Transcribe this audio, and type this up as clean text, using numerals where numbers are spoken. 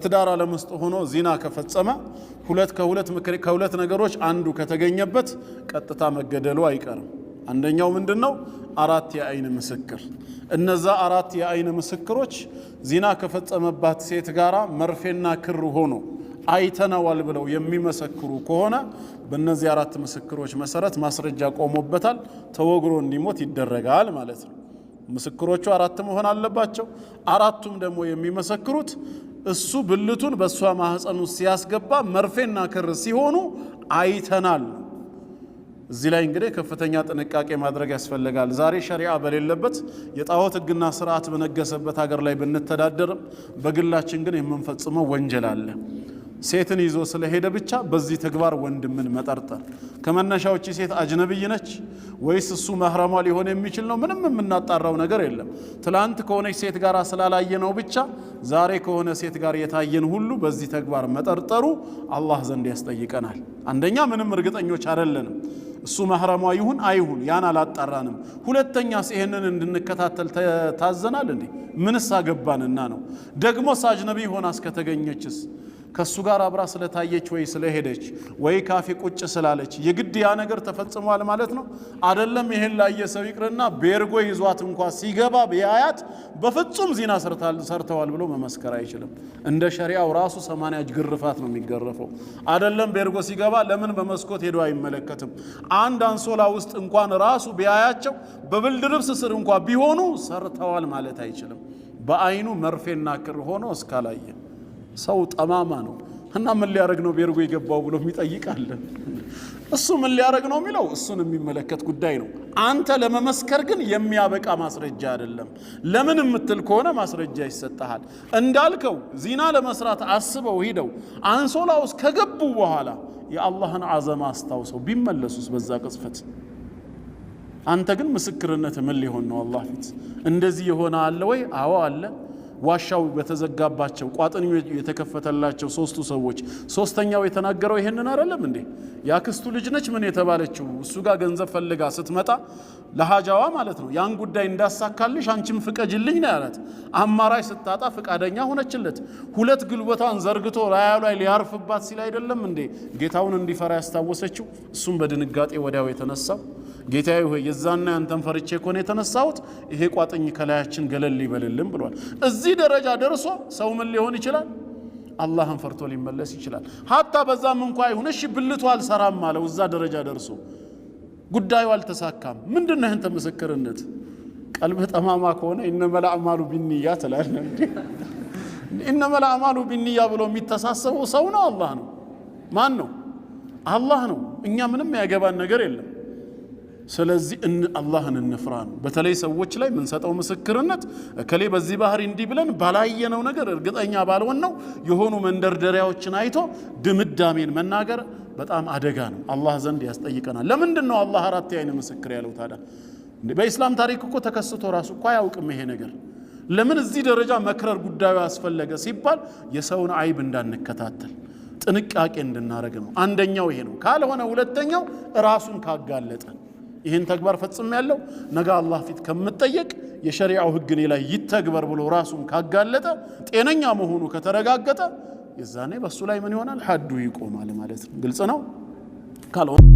ትዳር ዓለም ውስጥ ሆኖ ዚና ከፈጸመ ከሁለት ነገሮች አንዱ ከተገኘበት ቀጥታ መገደሉ አይቀርም። አንደኛው ምንድነው? አራት የአይን ምስክር። እነዛ አራት የአይን ምስክሮች ዚና ከፈጸመባት ሴት ጋራ መርፌና ክር ሆኖ አይተናዋል ብለው የሚመሰክሩ ከሆነ በእነዚህ አራት ምስክሮች መሰረት ማስረጃ ቆሞበታል፣ ተወግሮ እንዲሞት ይደረጋል ማለት ነው። ምስክሮቹ አራት መሆን አለባቸው። አራቱም ደግሞ የሚመሰክሩት እሱ ብልቱን በሷ ማህፀን ውስጥ ሲያስገባ መርፌና ክር ሲሆኑ አይተናል። እዚህ ላይ እንግዲህ ከፍተኛ ጥንቃቄ ማድረግ ያስፈልጋል። ዛሬ ሸሪዓ በሌለበት የጣዖት ሕግና ስርዓት በነገሰበት ሀገር ላይ ብንተዳደርም በግላችን ግን የምንፈጽመው ወንጀል አለ። ሴትን ይዞ ስለሄደ ብቻ በዚህ ተግባር ወንድምን መጠርጠር። ከመነሻዎች ሴት አጅነብይ ነች ወይስ እሱ መህረሟ ሊሆን የሚችል ነው? ምንም የምናጣራው ነገር የለም። ትላንት ከሆነች ሴት ጋር ስላላየነው ብቻ ዛሬ ከሆነ ሴት ጋር የታየን ሁሉ በዚህ ተግባር መጠርጠሩ አላህ ዘንድ ያስጠይቀናል። አንደኛ ምንም እርግጠኞች አይደለንም እሱ መህረሟ ይሁን አይሁን፣ ያን አላጣራንም። ሁለተኛስ ይሄንን እንድንከታተል ታዘናል እንዴ? ምንስ አገባንና ነው? ደግሞስ አጅነቢ ሆና እስከተገኘችስ ከሱ ጋር አብራ ስለታየች ወይ ስለሄደች ወይ ካፌ ቁጭ ስላለች የግድ ያ ነገር ተፈጽሟል ማለት ነው? አይደለም። ይሄን ላየ ሰው ይቅርና ቤርጎ ይዟት እንኳን ሲገባ ቢያያት በፍጹም ዚና ሰርተዋል ብሎ መመስከር አይችልም። እንደ ሸሪዓው ራሱ 80 ግርፋት ነው የሚገረፈው። አይደለም ቤርጎ ሲገባ ለምን በመስኮት ሄዶ አይመለከትም? አንድ አንሶላ ውስጥ እንኳን ራሱ ቢያያቸው በብልድ ልብስ ስር እንኳን ቢሆኑ ሰርተዋል ማለት አይችልም። በአይኑ መርፌና ክር ሆኖ እስካላየ ሰው ጠማማ ነው እና ምን ሊያረግ ነው ቤርጎ የገባው ብሎ የሚጠይቃል። እሱ ምን ሊያረግ ነው የሚለው እሱን የሚመለከት ጉዳይ ነው። አንተ ለመመስከር ግን የሚያበቃ ማስረጃ አይደለም። ለምን የምትል ከሆነ ማስረጃ ይሰጣል። እንዳልከው ዚና ለመስራት አስበው ሂደው አንሶላ ውስጥ ከገቡ በኋላ የአላህን አዘማ አስታውሰው ቢመለሱስ በዛ ቅጽበት? አንተ ግን ምስክርነት ምን ሊሆን ነው አላህ ፊት? እንደዚህ የሆነ አለ ወይ? አዎ አለ። ዋሻው በተዘጋባቸው ቋጥኝ የተከፈተላቸው ሶስቱ ሰዎች ሶስተኛው የተናገረው ይሄንን አይደለም እንዴ? ያክስቱ ልጅ ነች ምን የተባለችው እሱ ጋር ገንዘብ ፈልጋ ስትመጣ ለሃጃዋ ማለት ነው ያን ጉዳይ እንዳሳካልሽ አንቺም ፍቀጅልኝ ነው ያላት። አማራጭ ስታጣ ፍቃደኛ ሆነችለት። ሁለት ግልበቷን ዘርግቶ ላያው ላይ ሊያርፍባት ሲል አይደለም እንዴ ጌታውን እንዲፈራ ያስታወሰችው? እሱም በድንጋጤ ወዲያው የተነሳው ጌታዬ ሆይ የዛና ያንተን ፈርቼ ኮን የተነሳሁት ይሄ ቋጥኝ ከላያችን ገለል ይበልልን ብሏል። እዚህ ደረጃ ደርሶ ሰው ምን ሊሆን ይችላል? አላህን ፈርቶ ሊመለስ ይችላል። ሀታ በዛም እንኳን ይሁን እሺ ብልቱ አልሰራም አለው። እዛ ደረጃ ደርሶ ጉዳዩ አልተሳካም። ምንድነው አንተ ምስክርነት? ቀልብህ ጠማማ ከሆነ ኢነመል አዕማሉ ቢንኒያ ትላለህ እንዴ? ኢነመል አዕማሉ ቢንኒያ ብሎ የሚተሳሰበው ሰው ነው አላህ ነው? ማን ነው? አላህ ነው። እኛ ምንም ያገባን ነገር የለም። ስለዚህ አላህን እንፍራ ነው። በተለይ ሰዎች ላይ ምን ሰጠው ምስክርነት እከሌ በዚህ ባህሪ እንዲህ ብለን ባላየነው ነገር እርግጠኛ ባልሆን ነው የሆኑ መንደርደሪያዎችን አይቶ ድምዳሜን መናገር በጣም አደጋ ነው። አላህ ዘንድ ያስጠይቀናል። ለምንድን ነው አላህ አራት የአይን ምስክር ያለው ታዲያ? በኢስላም ታሪክ እኮ ተከስቶ ራሱ እኮ አያውቅም ይሄ ነገር። ለምን እዚህ ደረጃ መክረር ጉዳዩ ያስፈለገ ሲባል የሰውን አይብ እንዳንከታተል ጥንቃቄ እንድናረግ ነው። አንደኛው ይሄ ነው። ካልሆነ ሁለተኛው ራሱን ካጋለጠ ይህን ተግባር ፈጽም ያለው ነገ አላህ ፊት ከምትጠየቅ የሸሪዓው ሕግ እኔ ላይ ይተግበር ብሎ ራሱን ካጋለጠ ጤነኛ መሆኑ ከተረጋገጠ የዛኔ በሱ ላይ ምን ይሆናል? ሐዱ ይቆማል ማለት ነው። ግልጽ ነው ካልሆነ